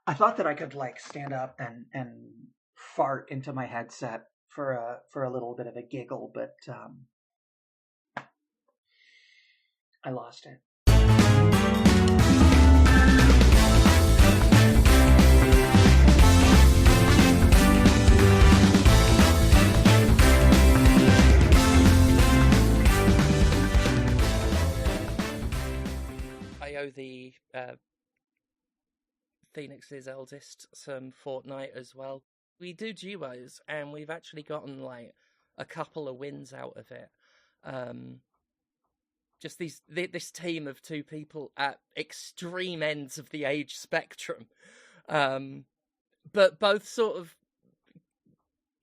I thought that I could like stand up and fart into my headset for a little bit of a giggle, but I lost it. I owe the Phoenix's eldest some Fortnite as well. We do duos, and we've actually gotten like a couple of wins out of it. Just this team of two people at extreme ends of the age spectrum, but both sort of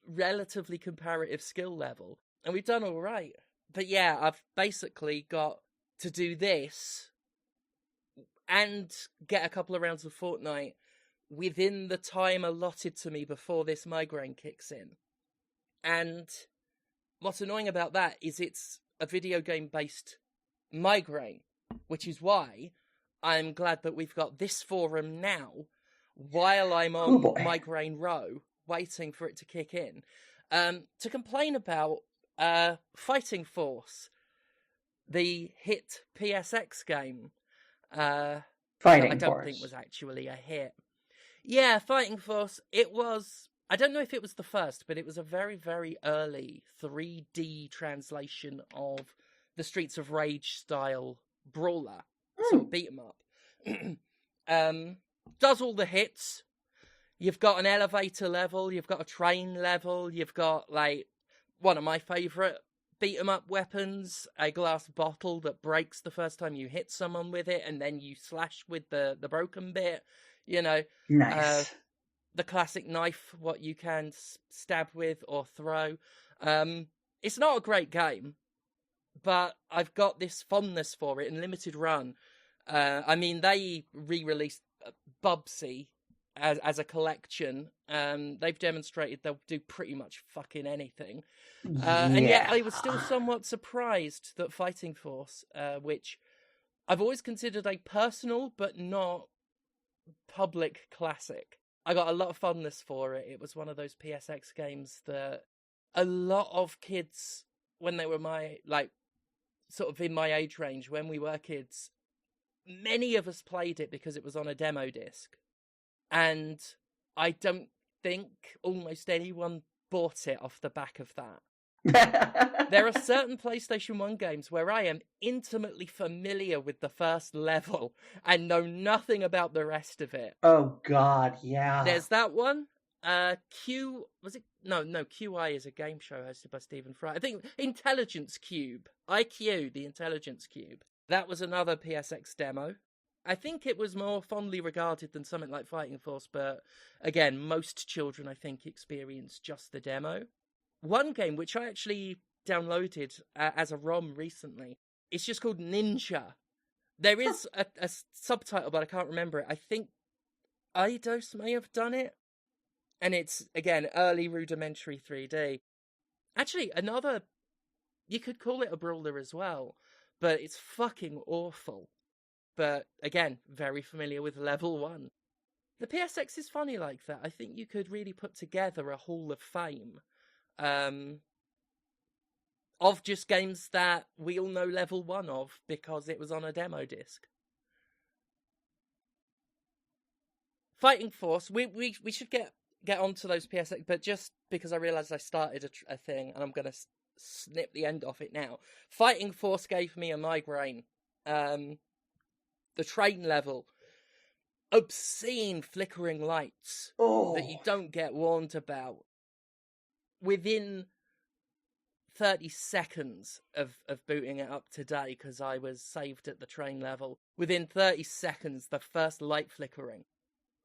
relatively comparative skill level, and we've done all right. But yeah, I've basically got to do this and get a couple of rounds of Fortnite within the time allotted to me before this migraine kicks in. And what's annoying about that is it's a video game-based migraine, which is why I'm glad that we've got this forum now while I'm on migraine row, waiting for it to kick in, to complain about Fighting Force, the hit PSX game. Fighting I don't Force. think was actually a hit. Yeah, Fighting Force. It was. I don't know if it was the first, but it was a very, very early 3D translation of the Streets of Rage style brawler, sort of beat 'em up. Does all the hits. You've got an elevator level, you've got a train level, you've got like one of my favourite beat 'em up weapons, a glass bottle that breaks the first time you hit someone with it, and then you slash with the broken bit. You know, nice. The classic knife, what you can stab with or throw. It's not a great game, but I've got this fondness for it in limited run. I mean, they re-released Bubsy as a collection. They've demonstrated they'll do pretty much fucking anything. And yet I was still somewhat surprised that Fighting Force, which I've always considered a personal but not public classic, I got a lot of fondness for it. It was one of those PSX games that a lot of kids, when they were my, like, sort of in my age range, when we were kids, many of us played it because it was on a demo disc. And I don't think almost anyone bought it off the back of that. There are certain PlayStation 1 games where I am intimately familiar with the first level and know nothing about the rest of it. Oh, God, yeah. There's that one. QI is a game show hosted by Stephen Fry. I think Intelligence Cube. IQ, the Intelligence Cube. That was another PSX demo. I think it was more fondly regarded than something like Fighting Force, but again, most children, I think, experience just the demo. One game which I actually downloaded as a ROM recently, it's just called Ninja. There is a subtitle, but I can't remember it. I think Eidos may have done it. And it's, again, early rudimentary 3D. Actually, you could call it a brawler as well, but it's fucking awful. But, again, very familiar with level 1. The PSX is funny like that. I think you could really put together a Hall of Fame of just games that we all know level 1 of because it was on a demo disc. Fighting Force, we should get onto those PSX, but just because I realised I started a thing and I'm going to snip the end off it now. Fighting Force gave me a migraine. The train level, obscene flickering lights that you don't get warned about. Within 30 seconds of booting it up today, because I was saved at the train level, within 30 seconds, the first light flickering,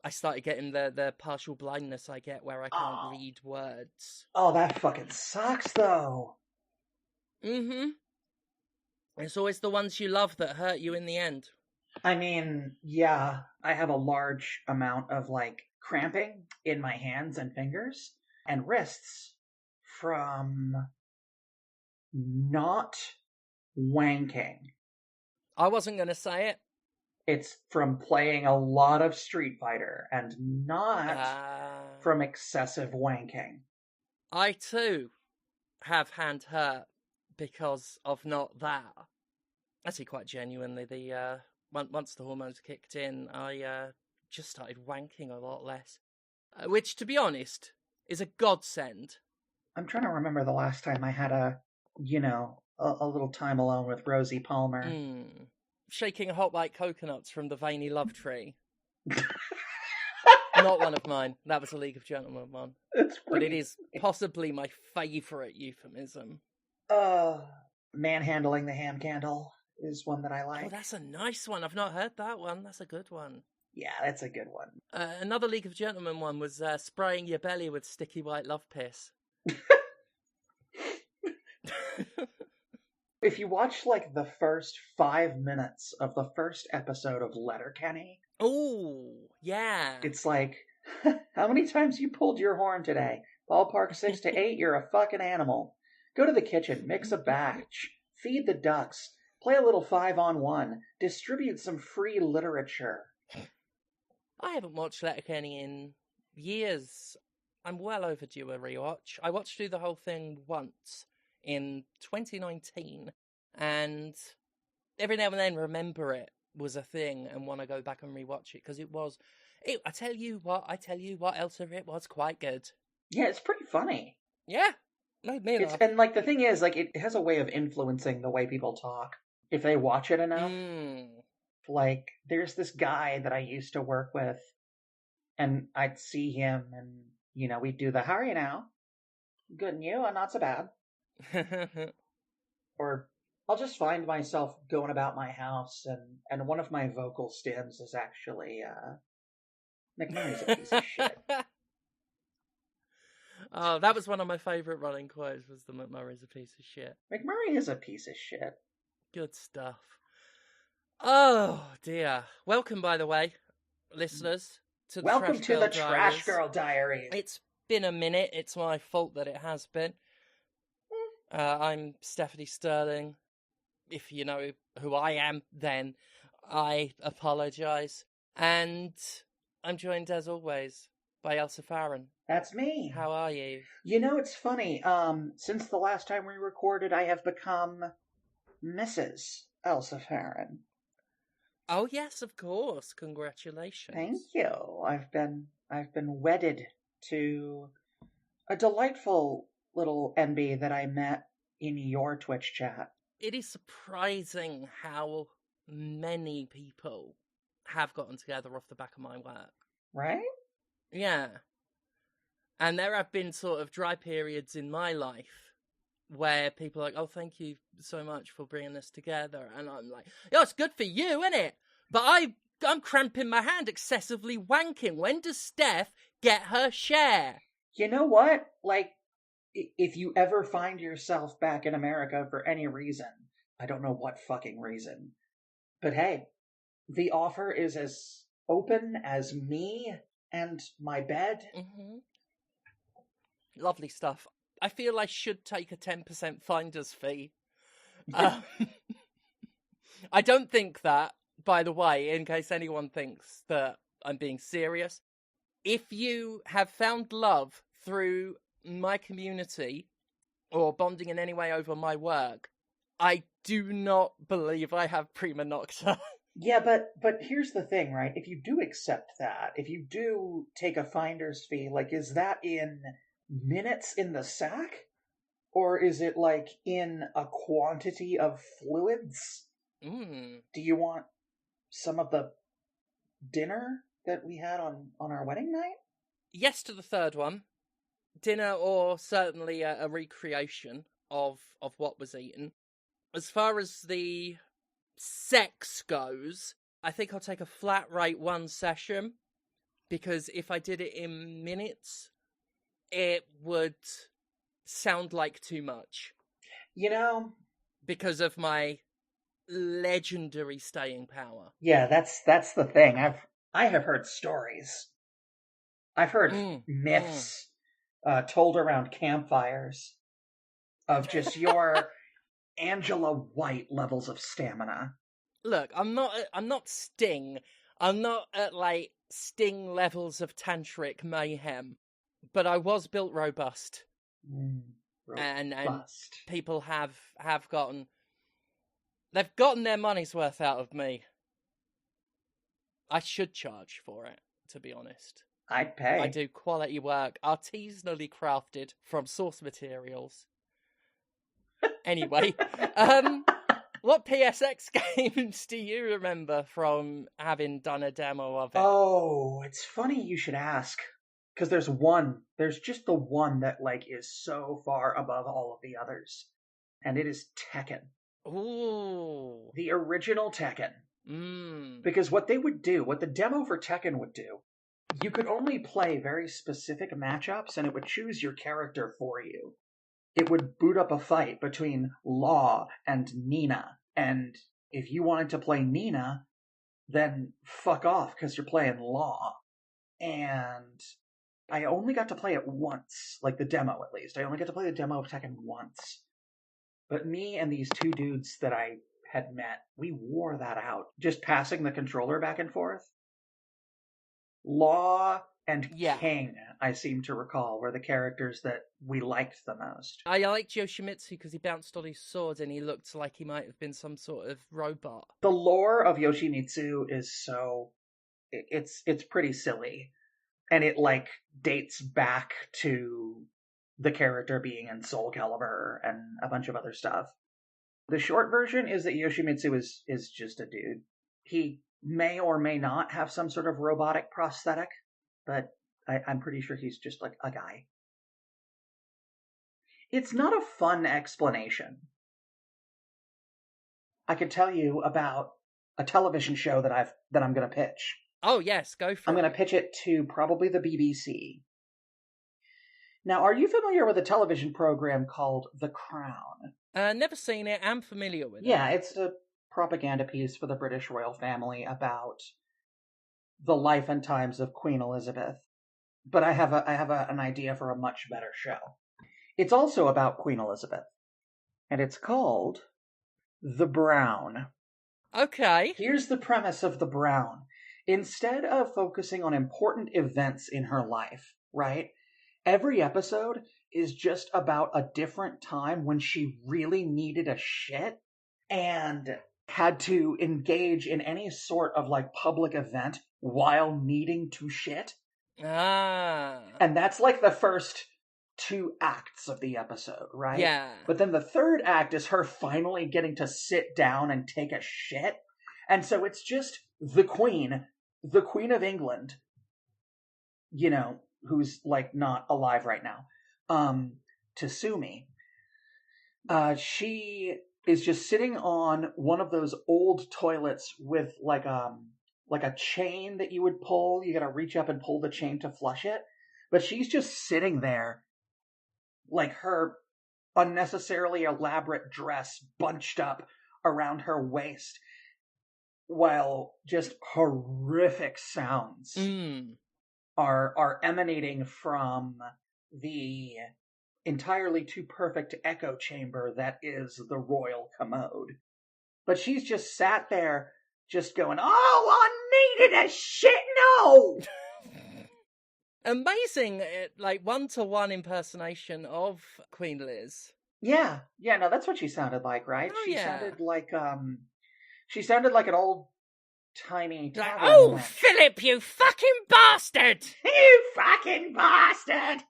I started getting the partial blindness I get where I can't read words. Oh, that fucking sucks, though. Mm-hmm. It's always the ones you love that hurt you in the end. I mean, yeah, I have a large amount of, like, cramping in my hands and fingers and wrists from not wanking. I wasn't going to say it. It's from playing a lot of Street Fighter and not from excessive wanking. I too have hand hurt because of not that. Actually, quite genuinely, once the hormones kicked in, I just started wanking a lot less, which, to be honest, is a godsend. I'm trying to remember the last time I had a little time alone with Rosie Palmer. Shaking hot white coconuts from the veiny love tree. Not one of mine. That was a League of Gentlemen one. But it is possibly my favourite euphemism. Manhandling the ham candle is one that I like. Oh, that's a nice one. I've not heard that one. That's a good one. Yeah, that's a good one. Another League of Gentlemen one was spraying your belly with sticky white love piss. If you watch like the first 5 minutes of the first episode of Letterkenny, oh yeah, it's like, how many times you pulled your horn today? Ballpark 6 to 8, you're a fucking animal. Go to the kitchen, mix a batch, feed the ducks, play a little 5-on-1, distribute some free literature. I haven't watched Letterkenny in years. I'm well overdue a rewatch. I watched through the whole thing once in 2019, and every now and then remember it was a thing and want to go back and rewatch it because I tell you what else of it was quite good. Yeah, it's pretty funny. Yeah, made me laugh. And like the thing is, like it has a way of influencing the way people talk if they watch it enough. Like there's this guy that I used to work with, and I'd see him, and we'd do the "How are you now? Good, and you? Not so bad." Or I'll just find myself going about my house, and one of my vocal stems is actually McMurray's a piece of shit. Oh, that was one of my favourite running quotes, was the McMurray's a piece of shit. McMurray is a piece of shit. Good stuff. Oh, dear. Welcome, by the way, listeners, to the Welcome to the Diaries. Trashgirl Diaries. It's been a minute. It's my fault that it has been. I'm Stephanie Sterling. If you know who I am, then I apologise. And I'm joined, as always, by Elsa Farron. That's me. How are you? It's funny. Since the last time we recorded, I have become Mrs. Elsa Farron. Oh yes, of course. Congratulations. Thank you. I've been wedded to a delightful little NB that I met in your Twitch chat. It is surprising how many people have gotten together off the back of my work. Right? Yeah. And there have been sort of dry periods in my life where people are like, oh, thank you so much for bringing us together. And I'm like, yo, it's good for you, isn't it? But I'm cramping my hand, excessively wanking. When does Steph get her share? You know what? Like, if you ever find yourself back in America for any reason, I don't know what fucking reason, but hey, the offer is as open as me and my bed. Mm-hmm. Lovely stuff. I feel I should take a 10% finder's fee. I don't think that, by the way, in case anyone thinks that I'm being serious. If you have found love through my community or bonding in any way over my work, I do not believe I have prima nocta. Yeah, but here's the thing, right? If you do accept that, if you do take a finder's fee, like, is that in minutes in the sack? Or is it like in a quantity of fluids? Do you want some of the dinner that we had on our wedding night? Yes to the third one. Dinner, or certainly a recreation of what was eaten. As far as the sex goes, I think I'll take a flat rate one session, because if I did it in minutes, it would sound like too much. Because of my legendary staying power. Yeah, that's the thing. I have heard stories. I've heard myths told around campfires of just your Angela White levels of stamina. Look, I'm not Sting. I'm not at, like, Sting levels of tantric mayhem. But I was built robust. And Robust. people have gotten... They've gotten their money's worth out of me. I should charge for it, to be honest. I'd pay. I do quality work, artisanally crafted from source materials. Anyway, what PSX games do you remember from having done a demo of it? Oh, it's funny you should ask. Because there's just the one that, like, is so far above all of the others. And it is Tekken. Ooh. The original Tekken. Mm. Because what the demo for Tekken would do, you could only play very specific matchups and it would choose your character for you. It would boot up a fight between Law and Nina. And if you wanted to play Nina, then fuck off because you're playing Law. And I only got to play it once, like the demo at least. I only got to play the demo of Tekken once. But me and these two dudes that I had met, we wore that out. Just passing the controller back and forth. Law and King, I seem to recall, were the characters that we liked the most. I liked Yoshimitsu because he bounced on his sword and he looked like he might have been some sort of robot. The lore of Yoshimitsu is so... It's pretty silly. And it, like, dates back to the character being in Soul Calibur and a bunch of other stuff. The short version is that Yoshimitsu is just a dude. He may or may not have some sort of robotic prosthetic, but I'm pretty sure he's just, like, a guy. It's not a fun explanation. I could tell you about a television show that I'm going to pitch. Oh, yes, go for it. I'm going to pitch it to probably the BBC. Now, are you familiar with a television program called The Crown? Never seen it. I'm familiar with it. Yeah, it's a propaganda piece for the British royal family about the life and times of Queen Elizabeth. But I have an idea for a much better show. It's also about Queen Elizabeth. And it's called The Brown. Okay. Here's the premise of The Brown. Instead of focusing on important events in her life, right? Every episode is just about a different time when she really needed a shit and had to engage in any sort of, like, public event while needing to shit. Ah. And that's like the first 2 acts of the episode, right? Yeah. But then the third act is her finally getting to sit down and take a shit. And so it's just the Queen of England, you know, who's, like, not alive right now, Tasumi. She is just sitting on one of those old toilets with, like a chain that you would pull. You gotta reach up and pull the chain to flush it. But she's just sitting there, like, her unnecessarily elaborate dress bunched up around her waist, while just horrific sounds are emanating from the entirely too perfect echo chamber that is the royal commode. But she's just sat there, just going, "Oh, I needed a shit, no!" Amazing, like, 1-to-1 impersonation of Queen Liz. Yeah, no, that's what she sounded like, right? Oh, She yeah. sounded like an old tiny Like, tavern oh, woman. Philip, you fucking bastard! You fucking bastard!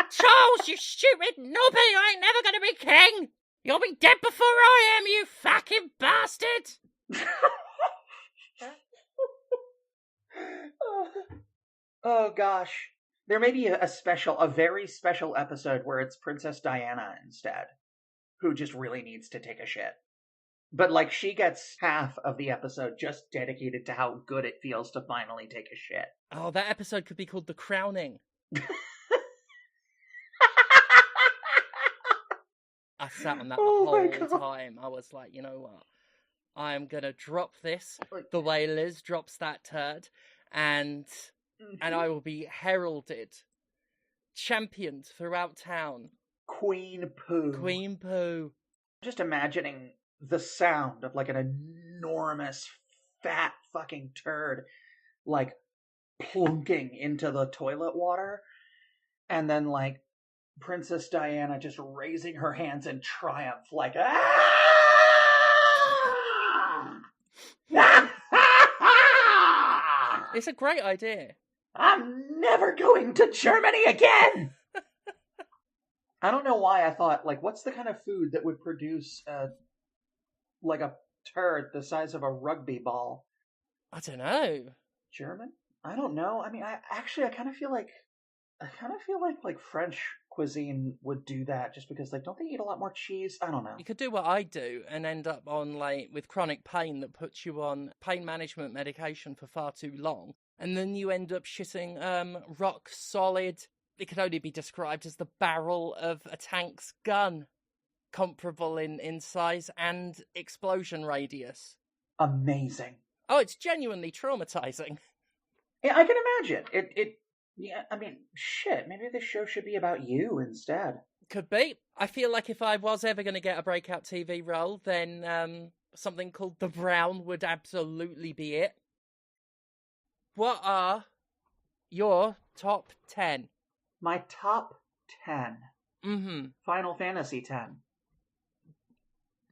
Charles, you stupid knobby, you ain't never gonna be king! You'll be dead before I am, you fucking bastard! Oh gosh. There may be a very special episode where it's Princess Diana instead, who just really needs to take a shit. But, like, she gets half of the episode just dedicated to how good it feels to finally take a shit. Oh, that episode could be called The Crowning. I sat on that the whole time. I was like, you know what? I am going to drop this the way Liz drops that turd, and I will be heralded, championed throughout town. Queen Poo. Queen Poo. Just imagining the sound of like an enormous fat fucking turd like plunking into the toilet water, and then like Princess Diana just raising her hands in triumph, like ah! It's a great idea. I'm never going to Germany again. I don't know why I thought, like, what's the kind of food that would produce like a turd the size of a rugby ball? I don't know. German? I don't know. I mean, I kind of feel like like French cuisine would do that, just because like don't they eat a lot more cheese? I don't know. You could do what I do and end up on like with chronic pain that puts you on pain management medication for far too long, and then you end up shitting rock solid. It could only be described as the barrel of a tank's gun, comparable in size and explosion radius. Amazing. Oh, it's genuinely traumatizing. Yeah, I can imagine. Yeah, I mean, shit, maybe this show should be about you instead. Could be. I feel like if I was ever going to get a breakout TV role, then something called The Brown would absolutely be it. What are your top 10? My top 10. Mm-hmm. Final Fantasy 10.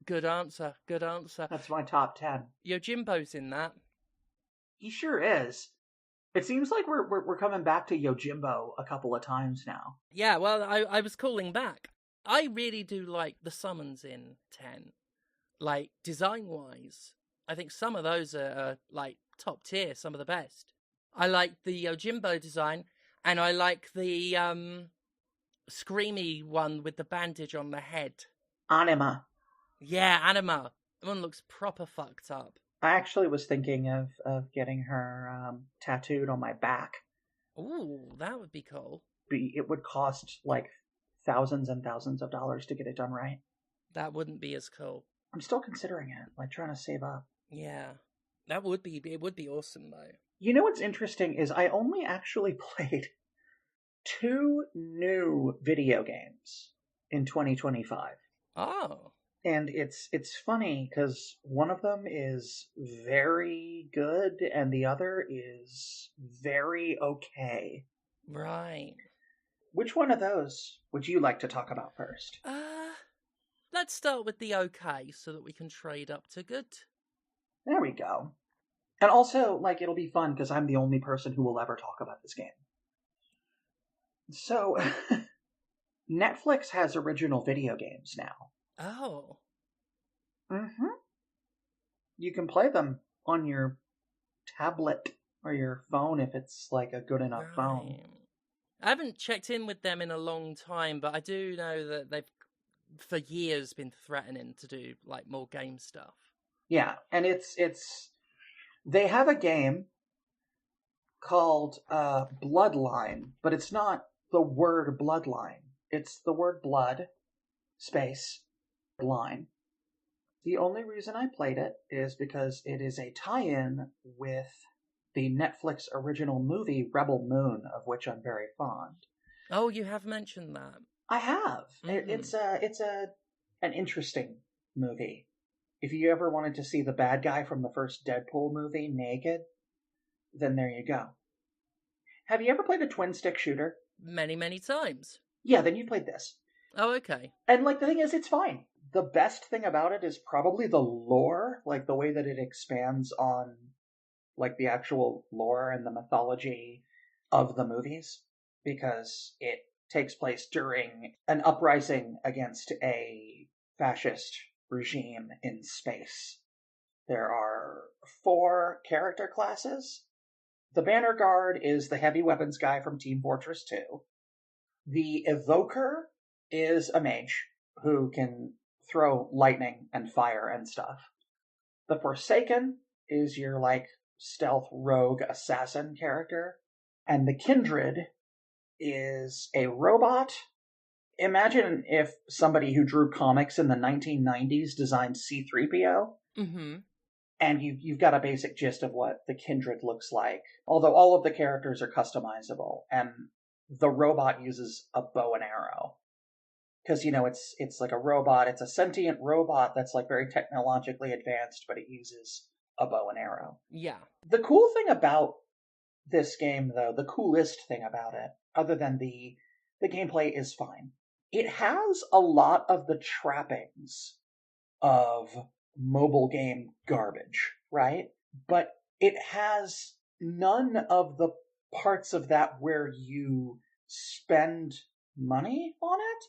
Good answer. Good answer. That's my top 10. Yojimbo's in that. He sure is. It seems like we're coming back to Yojimbo a couple of times now. Yeah, well, I was calling back. I really do like the summons in 10. Like, design-wise, I think some of those are like, top tier, some of the best. I like the Yojimbo design, and I like the screamy one with the bandage on the head. Anima. Yeah, Anima. That one looks proper fucked up. I actually was thinking of getting her tattooed on my back. Ooh, that would be cool. It would cost like thousands and thousands of dollars to get it done right. That wouldn't be as cool. I'm still considering it, like trying to save up. Yeah, it would be awesome though. You know what's interesting is I only actually played 2 new video games in 2025. Oh. And it's funny because one of them is very good and the other is very okay. Right. Which one of those would you like to talk about first? Let's start with the okay so that we can trade up to good. There we go. And also, like, it'll be fun because I'm the only person who will ever talk about this game. So, Netflix has original video games now. Oh. Mm-hmm. You can play them on your tablet or your phone if it's like a good enough phone. I haven't checked in with them in a long time, but I do know that they've for years been threatening to do like more game stuff. Yeah, and it's they have a game called Bloodline, but it's not the word bloodline. It's the word blood space line. The only reason I played it is because it is a tie-in with the Netflix original movie Rebel Moon, of which I'm very fond. Oh, you have mentioned that. I have. Mm-hmm. It's an interesting movie. If you ever wanted to see the bad guy from the first Deadpool movie naked, then there you go. Have you ever played a twin stick shooter? Many, many times. Yeah, then you played this. Oh, okay. And like the thing is, it's fine. The best thing about it is probably the lore, like the way that it expands on like the actual lore and the mythology of the movies, because it takes place during an uprising against a fascist regime in space. There are 4 character classes. The Banner Guard is the heavy weapons guy from Team Fortress 2. The Evoker is a mage who can throw lightning and fire and stuff. The Forsaken is your like stealth rogue assassin character. And the Kindred is a robot. Imagine if somebody who drew comics in the 1990s designed C-3PO. Mm-hmm. And you've got a basic gist of what the Kindred looks like. Although all of the characters are customizable. And the robot uses a bow and arrow. because it's like a robot. It's a sentient robot that's like very technologically advanced, but it uses a bow and arrow. Yeah. The cool thing about this game, though, the coolest thing about it, other than the gameplay is fine. It has a lot of the trappings of mobile game garbage, right? But it has none of the parts of that where you spend money on it.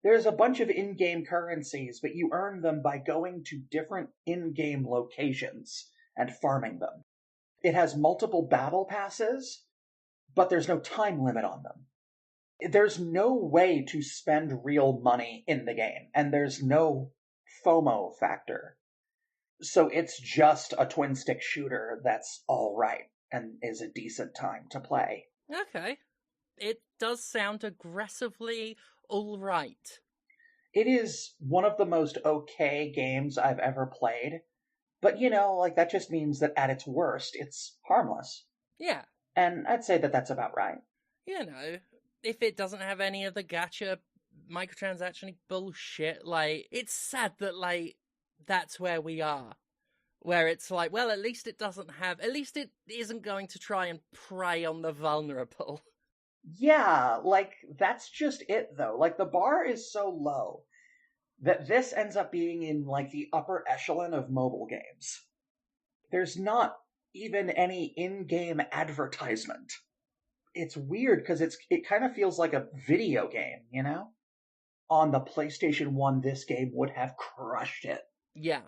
There's a bunch of in-game currencies, but you earn them by going to different in-game locations and farming them. It has multiple battle passes, but there's no time limit on them. There's no way to spend real money in the game, and there's no FOMO factor. So it's just a twin stick shooter that's all right and is a decent time to play. Okay. It does sound aggressively all right. It is one of the most okay games I've ever played, but like that just means that at its worst, it's harmless. Yeah. And I'd say that that's about right. If it doesn't have any of the gacha microtransaction bullshit, like, it's sad that, like, that's where we are. Where it's like, well, at least it isn't going to try and prey on the vulnerable. Yeah, like, that's just it, though. Like, the bar is so low that this ends up being in, like, the upper echelon of mobile games. There's not even any in-game advertisement. It's weird, because it kind of feels like a video game, On the PlayStation 1, this game would have crushed it. Yeah.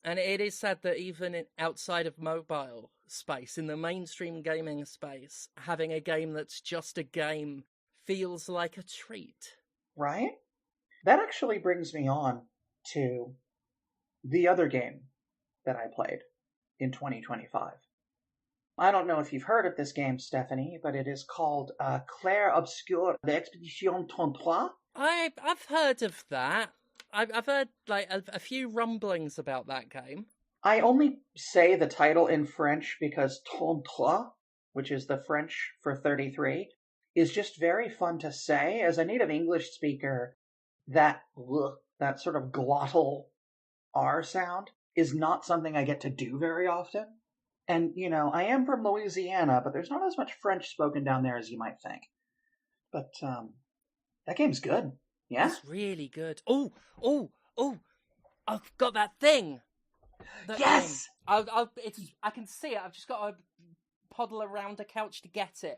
And it is sad that even outside of mobile space, in the mainstream gaming space, having a game that's just a game feels like a treat. Right? That actually brings me on to the other game that I played in 2025. I don't know if you've heard of this game, Stephanie, but it is called Clair Obscure d'Expedition 33. I've heard of that. I've heard like a few rumblings about that game. I only say the title in French because 33, which is the French for 33, is just very fun to say. As a native English speaker, that sort of glottal R sound is not something I get to do very often. And, I am from Louisiana, but there's not as much French spoken down there as you might think. But that game's good. Yeah? It's really good. Oh, I've got that thing. Yes! I can see it. I've just got to poddle around the couch to get it.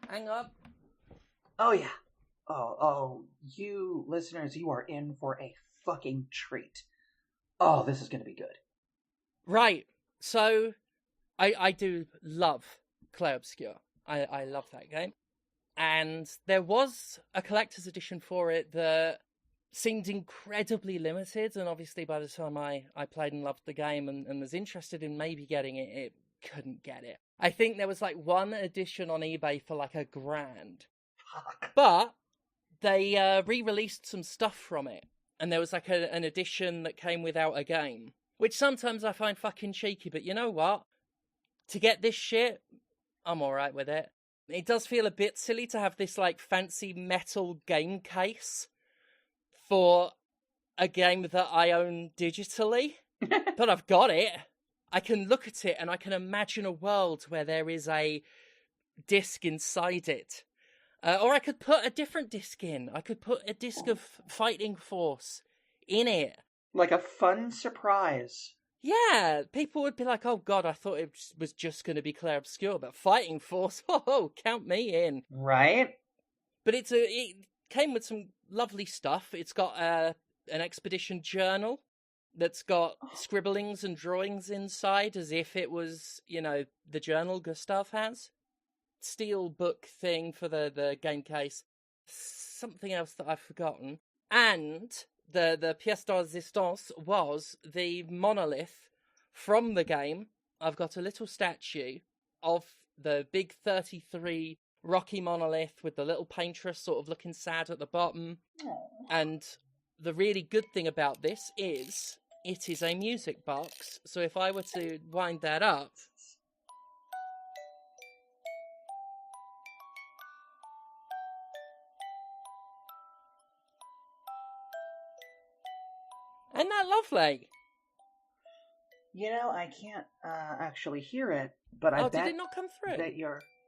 Hang on. Oh, yeah. Oh, you listeners, you are in for a fucking treat. Oh, this is going to be good. Right. So, I do love Clair Obscure. I love that game. And there was a collector's edition for it that seemed incredibly limited, and obviously by the time I played and loved the game and was interested in maybe getting it, it couldn't get it. I think there was like one edition on eBay for like $1,000. But they re-released some stuff from it, and there was like an edition that came without a game, which sometimes I find fucking cheeky, but you know what? To get this shit, I'm alright with it. It does feel a bit silly to have this like fancy metal game case for a game that I own digitally, but I've got it. I can look at it and I can imagine a world where there is a disc inside it. Or I could put a different disc in. I could put a disc of Fighting Force in it. Like a fun surprise. Yeah, people would be like, oh god, I thought it was just going to be Clair Obscure, but Fighting Force, oh, count me in. Right? But it came with some lovely stuff. It's got an expedition journal that's got scribblings and drawings inside, as if it was, the journal Gustav has. Steel book thing for the game case. Something else that I've forgotten. And the pièce de résistance was the monolith from the game. I've got a little statue of the big 33 rocky monolith with the little paintress sort of looking sad at the bottom. Aww. And the really good thing about this is it is a music box. So if I were to wind that up, Isn't that lovely? I can't actually hear it, but Oh, did it not come through?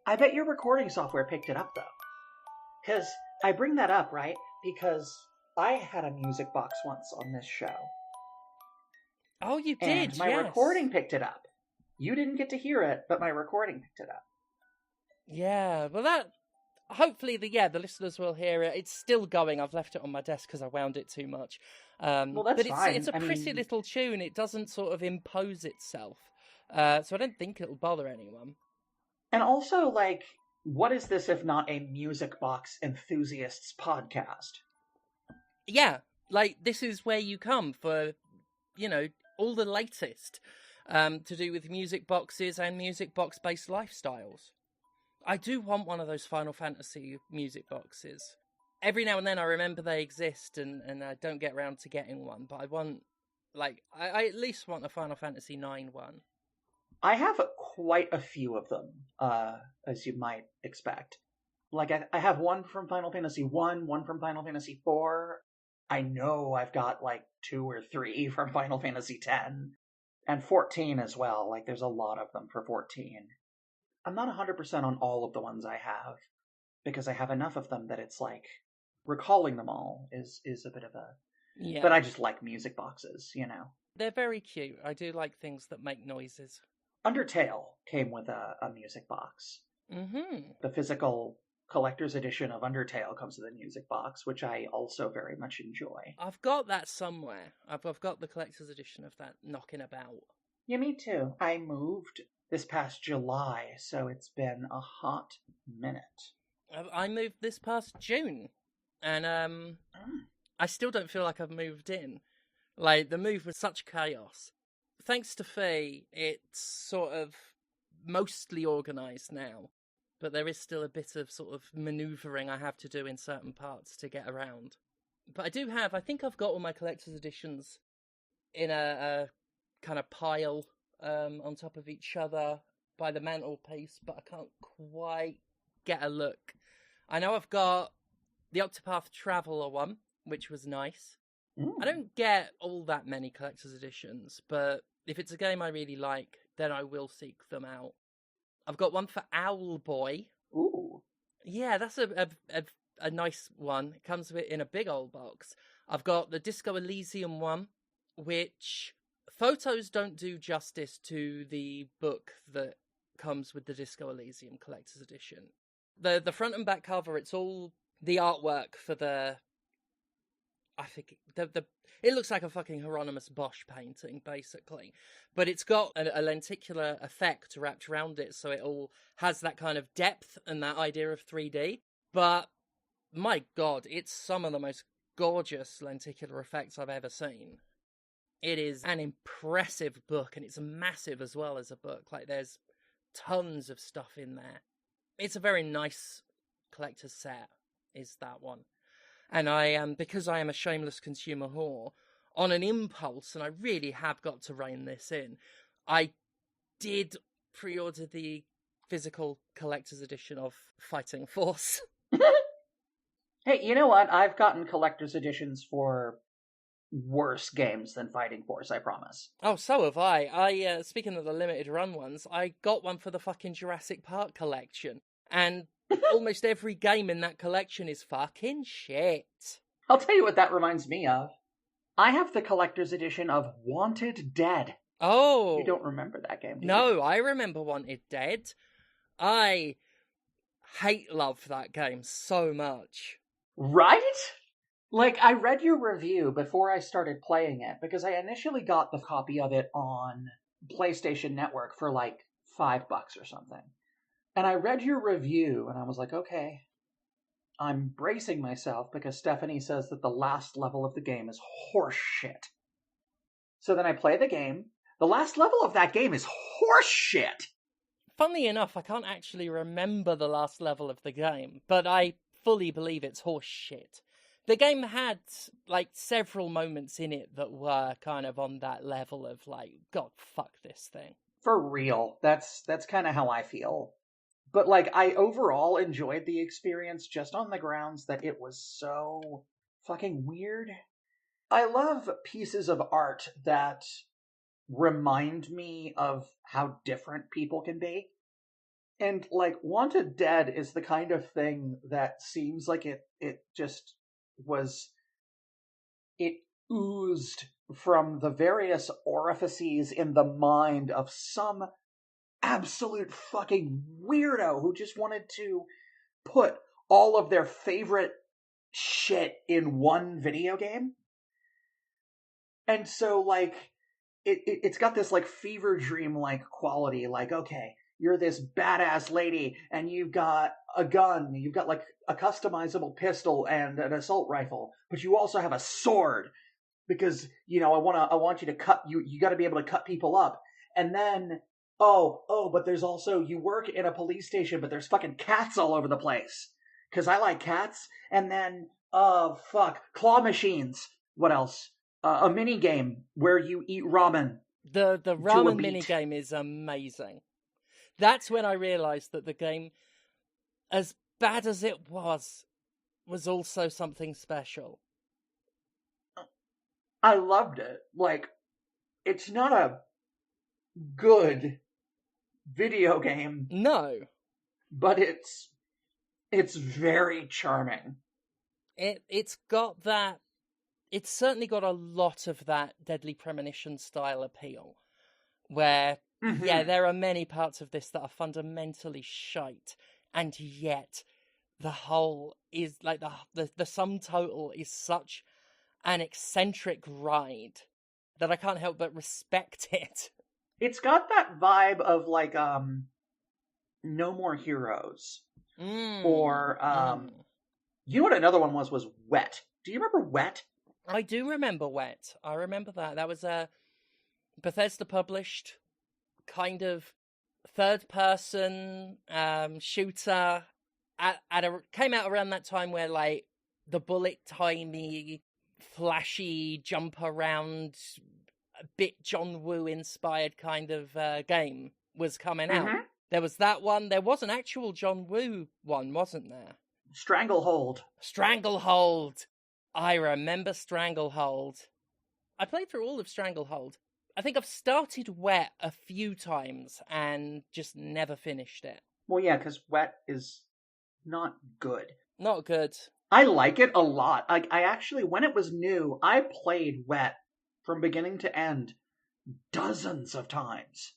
I bet your recording software picked it up though. Because I bring that up, right? Because I had a music box once on this show. Oh, you And did, my yes. recording picked it up. You didn't get to hear it, but my recording picked it up. Yeah, well that... Hopefully, the listeners will hear it. It's still going. I've left it on my desk because I wound it too much. Well, that's but fine. It's a pretty little tune. It doesn't sort of impose itself. So I don't think it'll bother anyone. And also, like, what is this if not a music box enthusiasts podcast? Yeah, like, this is where you come for, all the latest to do with music boxes and music box-based lifestyles. I do want one of those Final Fantasy music boxes. Every now and then I remember they exist and I don't get around to getting one, but I want, I at least want a Final Fantasy 9 one. I have quite a few of them, as you might expect. Like, I have one from Final Fantasy 1 from Final Fantasy 4. I know I've got, 2 or 3 from Final Fantasy 10. And 14 as well. Like, there's a lot of them for 14. I'm not 100% on all of the ones I have, because I have enough of them that it's like, recalling them all is a bit of a... Yeah. But I just like music boxes, They're very cute. I do like things that make noises. Undertale came with a music box. Mm-hmm. The physical collector's edition of Undertale comes with a music box, which I also very much enjoy. I've got that somewhere. I've got the collector's edition of that knocking about. Yeah, me too. I moved this past July, so it's been a hot minute. I moved this past June, and I still don't feel like I've moved in. Like, the move was such chaos. Thanks to Faye, it's sort of mostly organised now, but there is still a bit of sort of manoeuvring I have to do in certain parts to get around. But I think I've got all my collector's editions in a kind of pile on top of each other by the mantelpiece, but I can't quite get a look. I know I've got the Octopath Traveler one, which was nice. I don't get all that many collector's editions, but if it's a game I really like, then I will seek them out. I've got one for Owlboy. Ooh. Yeah, that's a nice one. It comes with in a big old box. I've got the Disco Elysium one, which photos don't do justice to the book that comes with the Disco Elysium Collector's Edition. The front and back cover, it's all the artwork for I think it looks like a fucking Hieronymus Bosch painting, basically. But it's got a lenticular effect wrapped around it, so it all has that kind of depth and that idea of 3D. But, my God, it's some of the most gorgeous lenticular effects I've ever seen. It is an impressive book, and it's massive as well as a book. Like, there's tons of stuff in there. It's a very nice collector's set, is that one. And I am, because I am a shameless consumer whore, on an impulse, and I really have got to rein this in, I did pre-order the physical collector's edition of Fighting Force. Hey, you know what? I've gotten collector's editions for worse games than Fighting Force, I promise. Oh, so have I. Speaking of the limited run ones, I got one for the fucking Jurassic Park collection. And almost every game in that collection is fucking shit. I'll tell you what that reminds me of. I have the collector's edition of Wanted Dead. Oh. You don't remember that game, do you? No, I remember Wanted Dead. I love that game so much. Right? Like, I read your review before I started playing it, because I initially got the copy of it on PlayStation Network for like $5 or something. And I read your review, and I was like, okay, I'm bracing myself because Stephanie says that the last level of the game is horseshit. So then I play the game. The last level of that game is horseshit! Funnily enough, I can't actually remember the last level of the game, but I fully believe it's horseshit. The game had, like, several moments in it that were kind of on that level of, like, God, fuck this thing. For real. That's kind of how I feel. But, like, I overall enjoyed the experience just on the grounds that it was so fucking weird. I love pieces of art that remind me of how different people can be. And like Wanted Dead is the kind of thing that seems like it just was it oozed from the various orifices in the mind of some absolute fucking weirdo who just wanted to put all of their favorite shit in one video game. And so like it's got this like fever dream like quality, like, okay, you're this badass lady and you've got a gun, you've got like a customizable pistol and an assault rifle, but you also have a sword because I want you to cut you got to be able to cut people up. And then but there's also, you work in a police station, but there's fucking cats all over the place because I like cats. And then claw machines. What else? A mini game where you eat ramen The to a ramen beat. minigame is amazing. That's when I realised that the game, as bad as it was also something special. I loved it. Like, it's not a good video game, No, but it's very charming. it's got that. It's certainly got a lot of that Deadly Premonition style appeal, where yeah, there are many parts of this that are fundamentally shite, and yet the whole is like the sum total is such an eccentric ride that I can't help but respect it. It's got that vibe of like No More Heroes, or you know what another one was Wet. Do you remember Wet? I do remember Wet. I remember that. That was a Bethesda published kind of third person shooter came out around that time where like the bullet timey flashy jump around a bit John Woo inspired kind of game was coming out. There was that one. There was an actual John Woo one, wasn't there? Stranglehold. Stranglehold. I remember Stranglehold. I played through all of Stranglehold. I think I've started Wet a few times and just never finished it. Well, yeah, because Wet is not good. Not good. I like it a lot. I actually, when it was new, I played Wet from beginning to end dozens of times.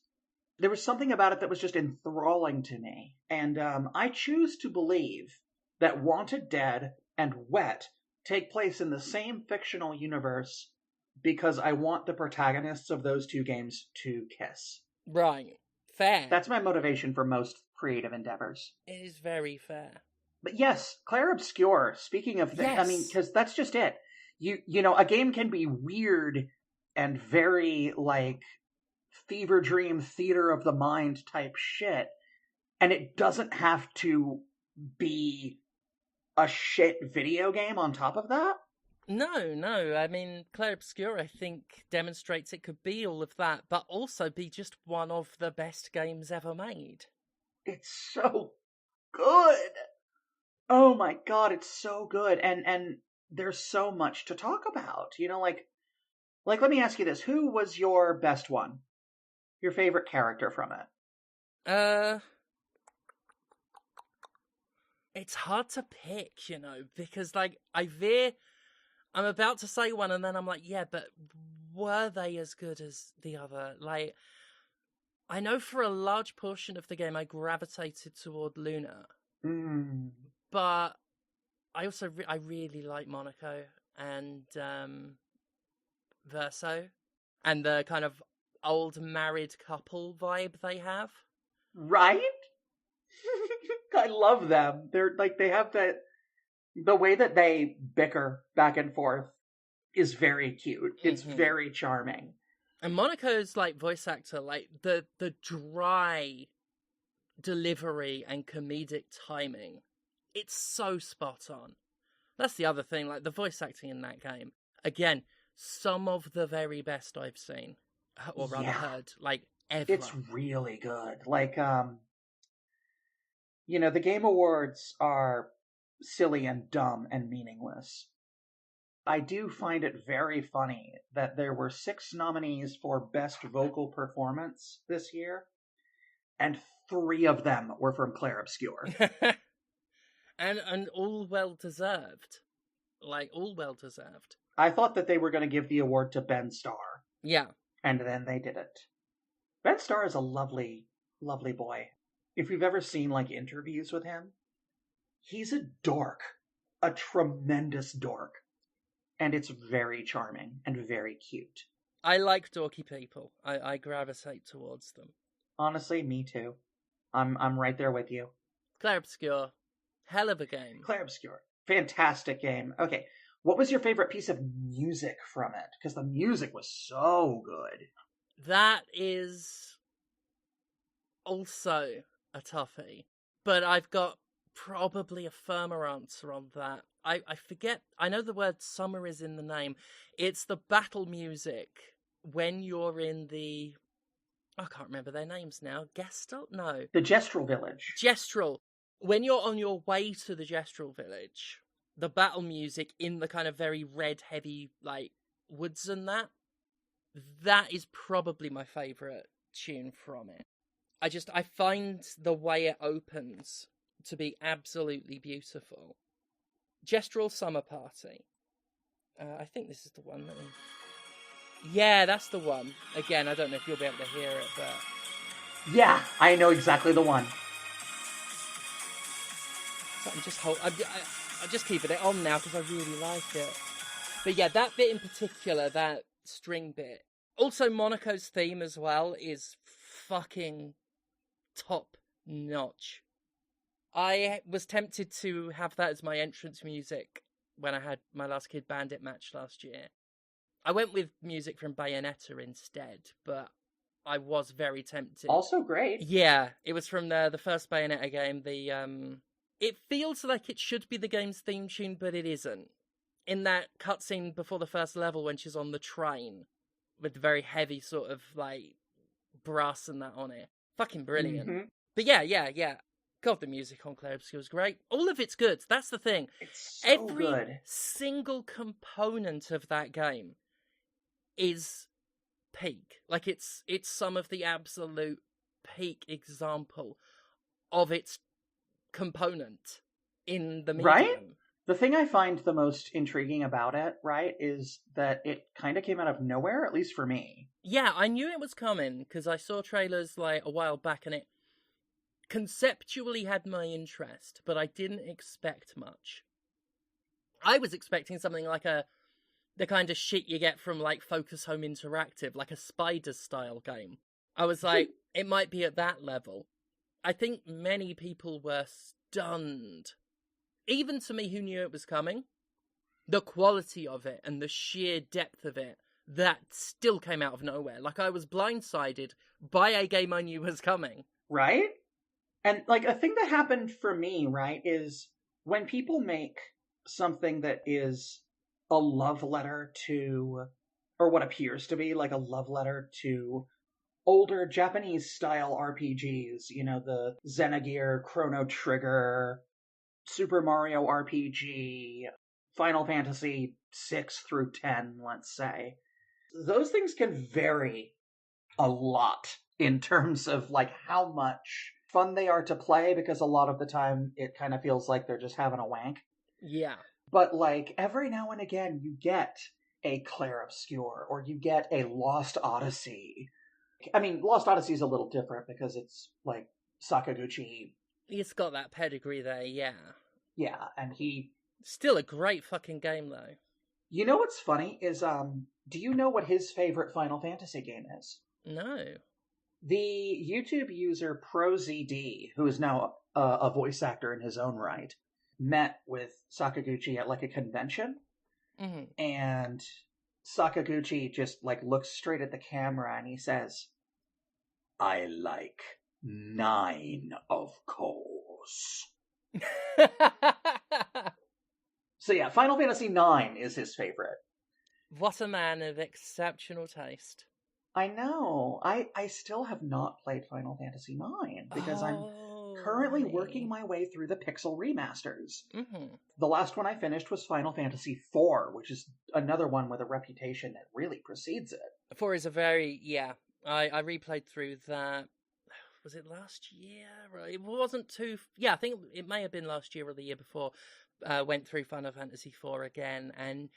There was something about it that was just enthralling to me. And I choose to believe that Wanted Dead and Wet take place in the same fictional universe because I want the protagonists of those two games to kiss. Right. Fair. That's my motivation for most creative endeavors. It is very fair. But yes, Claire Obscure, speaking of things, Yes. I mean, because that's just it. You know, a game can be weird and very, like, fever dream theater of the mind type shit, and it doesn't have to be a shit video game on top of that. No. I mean, Claire Obscure, I think, demonstrates it could be all of that, but also be just one of the best games ever made. It's so good. Oh my god, it's so good. And there's so much to talk about. You know, like let me ask you this. Who was your best one? Your favorite character from it? It's hard to pick, you know, because like I'm about to say one and then I'm like, yeah, but were they as good as the other? Like, I know for a large portion of the game I gravitated toward Luna. But I also I really like Monaco and Verso and the kind of old married couple vibe they have. Right? I love them. They're like, they have the way that they bicker back and forth is very cute. It's very charming. And Monaco's like voice actor, like the dry delivery and comedic timing, it's so spot on. That's the other thing, like the voice acting in that game. Again, some of the very best I've seen, or rather heard, like ever. It's really good. Like, you know, the Game Awards are silly and dumb and meaningless. I do find it very funny that there were 6 nominees for Best Vocal Performance this year, and 3 of them were from Claire Obscure. and all well deserved. Like, all well deserved. I thought that they were going to give the award to Ben Starr. Yeah. And then they didn't. Ben Starr is a lovely, lovely boy. If you've ever seen, like, interviews with him, he's a dork. A tremendous dork. And it's very charming and very cute. I like dorky people. I gravitate towards them. Honestly, me too. I'm right there with you. Claire Obscure. Hell of a game. Claire Obscure. Fantastic game. Okay, what was your favorite piece of music from it? Because the music was so good. That is also a toughie. But I've got probably a firmer answer on that. I forget. I know the word summer is in the name. It's the battle music when you're in the... I can't remember their names now. Gestalt? No. The Gestrel Village. Gestrel. When you're on your way to the Gestrel Village, the battle music in the kind of very red, heavy, like, woods and that is probably my favourite tune from it. I find the way it opens to be absolutely beautiful. Gestrel Summer Party. I think this is the one. Yeah, that's the one. Again, I don't know if you'll be able to hear it, but... Yeah, I know exactly the one. So I'm just keeping it on now because I really like it. But yeah, that bit in particular, that string bit. Also, Monaco's theme as well is fucking top notch. I was tempted to have that as my entrance music when I had my Last Kid Bandit match last year. I went with music from Bayonetta instead, but I was very tempted. Also great. Yeah, it was from the first Bayonetta game. It feels like it should be the game's theme tune, but it isn't. In that cutscene before the first level when she's on the train with the very heavy sort of, like, brass and that on it. Fucking brilliant. Mm-hmm. But yeah. God, the music on Claire Obscure is great. All of it's good. That's the thing. It's so Every good. single component of that game is peak. Like, it's some of the absolute peak example of its component in the medium. Right? The thing I find the most intriguing about it, right, is that it kind of came out of nowhere, at least for me. Yeah, I knew it was coming because I saw trailers like a while back and it conceptually had my interest, but I didn't expect much. I was expecting something like the kind of shit you get from like Focus Home Interactive, like a Spiders style game. I was like, it might be at that level. I think many people were stunned. Even to me who knew it was coming, the quality of it and the sheer depth of it, that still came out of nowhere. Like, I was blindsided by a game I knew was coming. Right? And, like, a thing that happened for me, right, is when people make something that is a love letter to, or what appears to be like a love letter to older Japanese-style RPGs, you know, the Xenogear, Chrono Trigger, Super Mario RPG, Final Fantasy 6 through 10, let's say. Those things can vary a lot in terms of, like, how much fun they are to play, because a lot of the time it kind of feels like they're just having a wank. Yeah. But, like, every now and again you get a Claire Obscure, or you get a Lost Odyssey. I mean, Lost Odyssey is a little different because it's, like, Sakaguchi. He's got that pedigree there, yeah. Yeah, and he... Still a great fucking game, though. You know what's funny is, do you know what his favorite Final Fantasy game is? No. The YouTube user ProZD, who is now a voice actor in his own right, met with Sakaguchi at, like, a convention. Mm-hmm. And Sakaguchi just, like, looks straight at the camera and he says, "I like 9, of course." So yeah, Final Fantasy 9 is his favorite. What a man of exceptional taste. I know. I still have not played Final Fantasy 9 because I'm currently working my way through the Pixel remasters. Mm-hmm. The last one I finished was Final Fantasy IV, which is another one with a reputation that really precedes it. 4 is a very, yeah. I replayed through that. Was it last year? It wasn't too. Yeah, I think it may have been last year or the year before. Went through Final Fantasy IV again, and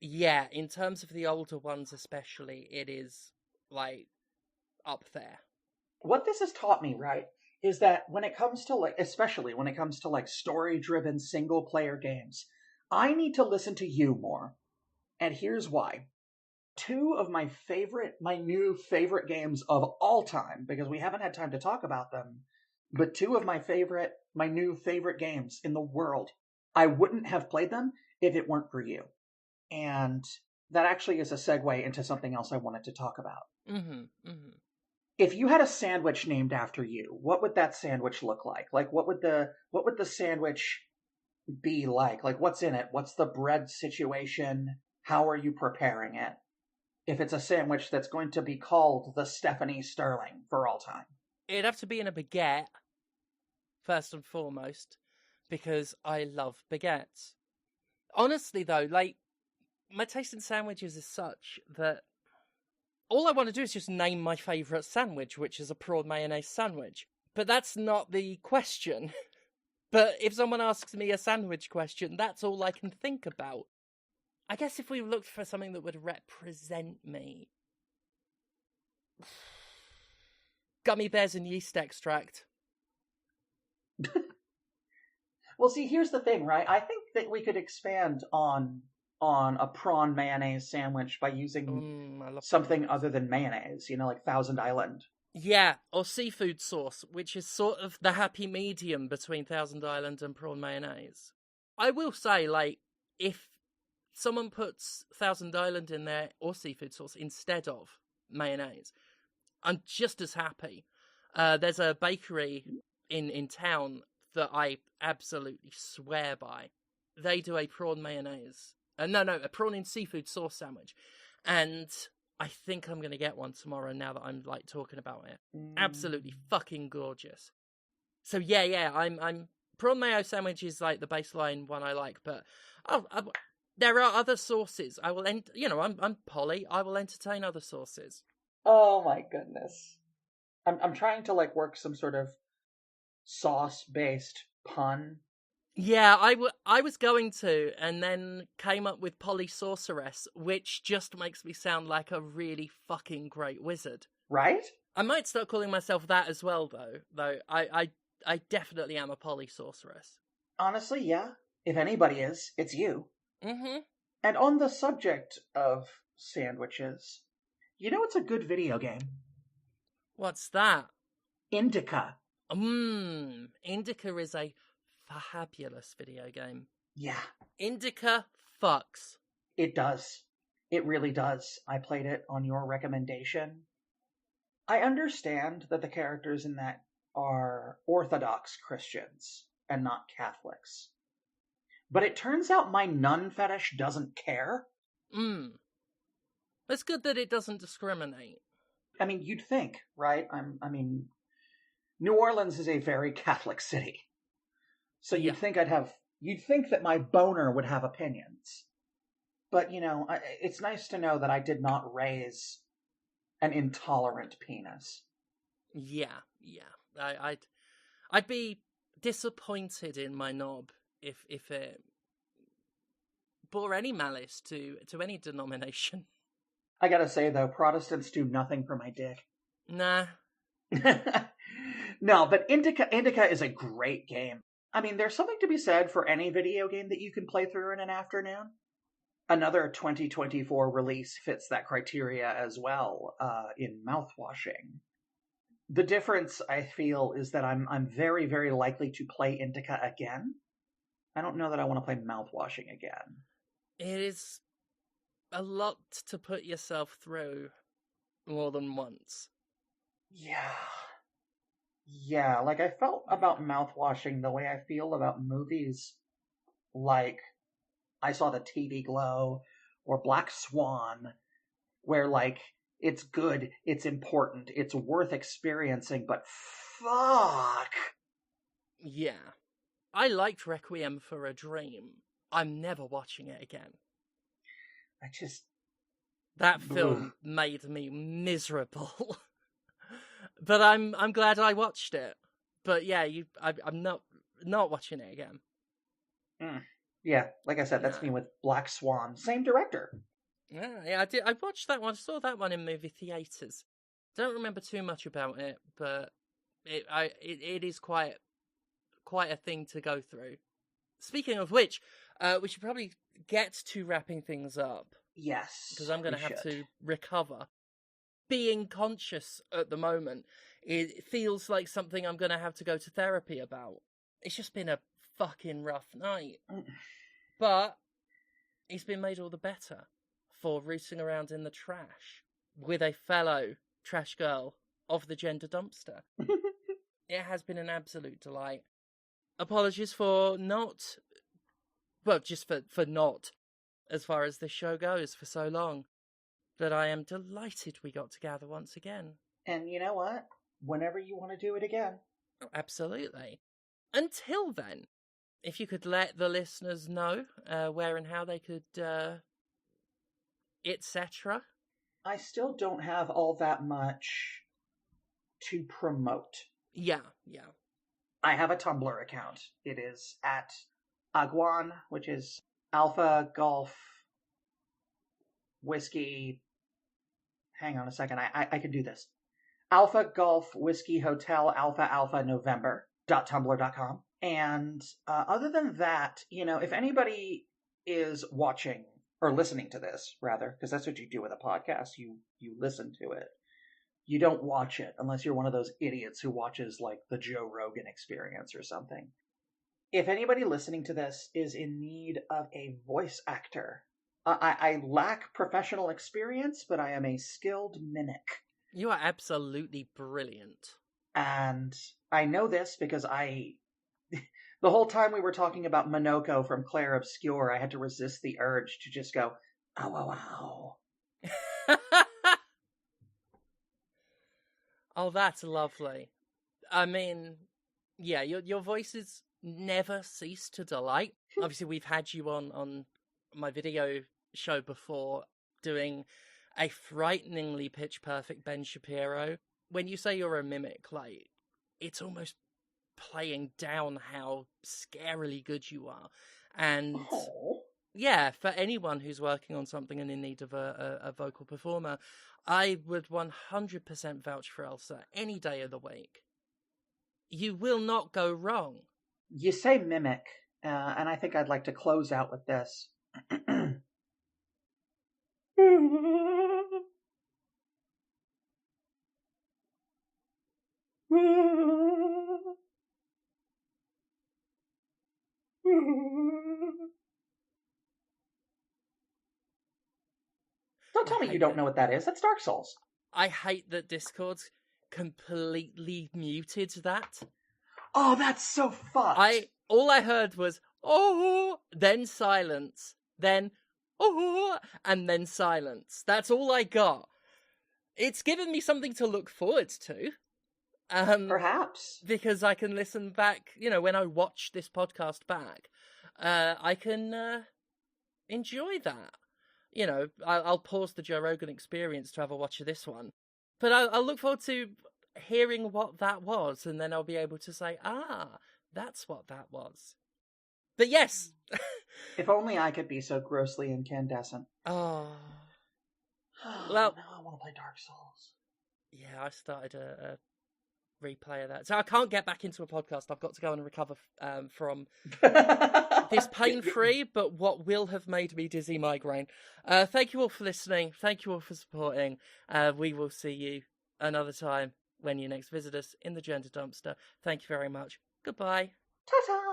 yeah, in terms of the older ones, especially, it is like up there. What this has taught me, right, is that when it comes to especially when it comes to story-driven single-player games, I need to listen to you more. And here's why. Two of my new favorite games of all time, because we haven't had time to talk about them, but two of my new favorite games in the world, I wouldn't have played them if it weren't for you. And that actually is a segue into something else I wanted to talk about. Mm-hmm. Mm-hmm. If you had a sandwich named after you, what would that sandwich look like? Like, what would the sandwich be like? Like, what's in it? What's the bread situation? How are you preparing it? If it's a sandwich that's going to be called the Stephanie Sterling for all time. It'd have to be in a baguette, first and foremost, because I love baguettes. Honestly, though, my taste in sandwiches is such that all I want to do is just name my favourite sandwich, which is a prawn mayonnaise sandwich. But that's not the question. But if someone asks me a sandwich question, that's all I can think about. I guess if we looked for something that would represent me. Gummy bears and yeast extract. Well, see, here's the thing, right? I think that we could expand on a prawn mayonnaise sandwich by using something other than mayonnaise, like Thousand Island. Yeah, or seafood sauce, which is sort of the happy medium between Thousand Island and prawn mayonnaise. I will say, if someone puts Thousand Island in there or seafood sauce instead of mayonnaise, I'm just as happy. There's a bakery in town that I absolutely swear by. They do a prawn mayonnaise. A prawn in seafood sauce sandwich. And I think I'm going to get one tomorrow now that I'm talking about it. Absolutely fucking gorgeous. So yeah, I'm prawn mayo sandwich is the baseline one I like, but there are other sauces. I will I'm Polly. I will entertain other sauces. Oh my goodness. I'm trying to work some sort of sauce-based pun. Yeah, I was going to, and then came up with Polly Sorceress, which just makes me sound like a really fucking great wizard. Right? I might start calling myself that as well, though I definitely am a Polly Sorceress. Honestly, yeah. If anybody is, it's you. Mm-hmm. And on the subject of sandwiches, it's a good video game? What's that? Indica. Indica is a fabulous video game. Yeah. Indica fucks. It does. It really does. I played it on your recommendation. I understand that the characters in that are Orthodox Christians and not Catholics. But it turns out my nun fetish doesn't care. It's good that it doesn't discriminate. I mean, you'd think, right? New Orleans is a very Catholic city. So you'd think that my boner would have opinions. But, it's nice to know that I did not raise an intolerant penis. Yeah. I'd be disappointed in my knob if it bore any malice to any denomination. I gotta say, though, Protestants do nothing for my dick. Nah. No, but Indica is a great game. I mean, there's something to be said for any video game that you can play through in an afternoon. Another 2024 release fits that criteria as well, in mouthwashing. The difference, I feel, is that I'm very, very likely to play Indica again. I don't know that I want to play mouthwashing again. It is a lot to put yourself through more than once. Yeah, I felt about mouthwashing the way I feel about movies like I Saw the TV Glow or Black Swan, where it's good, it's important, it's worth experiencing, but fuck, Yeah. I liked Requiem for a Dream. I'm never watching it again. I just... That film made me miserable. But I'm glad I watched it. But yeah, I'm not watching it again. Yeah, like I said, that's No. me with Black Swan. Same director. Yeah, I did. I watched that one. I saw that one in movie theaters. Don't remember too much about it, but it is quite a thing to go through. Speaking of which, we should probably get to wrapping things up. Yes, because I'm going to have to recover. Being conscious at the moment, it feels like something I'm going to have to go to therapy about. It's just been a fucking rough night. But it's been made all the better for rooting around in the trash with a fellow trash girl of the gender dumpster. It has been an absolute delight. Apologies for not... Well, just for not, as far as this show goes, for so long. But I am delighted we got together once again. And you know what? Whenever you want to do it again. Oh, absolutely. Until then, if you could let the listeners know where and how they could, etc. I still don't have all that much to promote. Yeah. I have a Tumblr account. It is at Aguan, which is Alpha Golf Whiskey. Hang on a second. I can do this. Alpha Golf Whiskey Hotel Alpha November.tumblr.com. And other than that, if anybody is watching or listening to this, rather, because that's what you do with a podcast, you listen to it. You don't watch it unless you're one of those idiots who watches like the Joe Rogan Experience or something. If anybody listening to this is in need of a voice actor, I lack professional experience, but I am a skilled mimic. You are absolutely brilliant. And I know this because the whole time we were talking about Monoko from Claire Obscure, I had to resist the urge to just go, ow, ow, ow. Oh, that's lovely. I mean, yeah, your voices never cease to delight. Obviously, we've had you on my video show before doing a frighteningly pitch-perfect Ben Shapiro. When you say you're a mimic, like, it's almost playing down how scarily good you are. And yeah, for anyone who's working on something and in need of a vocal performer, I would 100% vouch for Elsa any day of the week. You will not go wrong. You say mimic, and I think I'd like to close out with this. Don't tell me you don't know what that is. That's Dark Souls. I hate that Discord's completely muted that. Oh, that's so fucked. All I heard was, oh, then silence, then, oh, and then silence. That's all I got. It's given me something to look forward to. Perhaps. Because I can listen back, when I watch this podcast back, I can enjoy that. I'll pause the Joe Rogan Experience to have a watch of this one. But I'll look forward to hearing what that was, and then I'll be able to say, that's what that was. But yes. If only I could be so grossly incandescent. Oh. Well, now I want to play Dark Souls. Yeah, I started a replay of that. So I can't get back into a podcast. I've got to go and recover from this pain-free, but what will have made me dizzy migraine. Thank you all for listening. Thank you all for supporting. We will see you another time when you next visit us in the Gender Dumpster. Thank you very much. Goodbye. Ta-ta!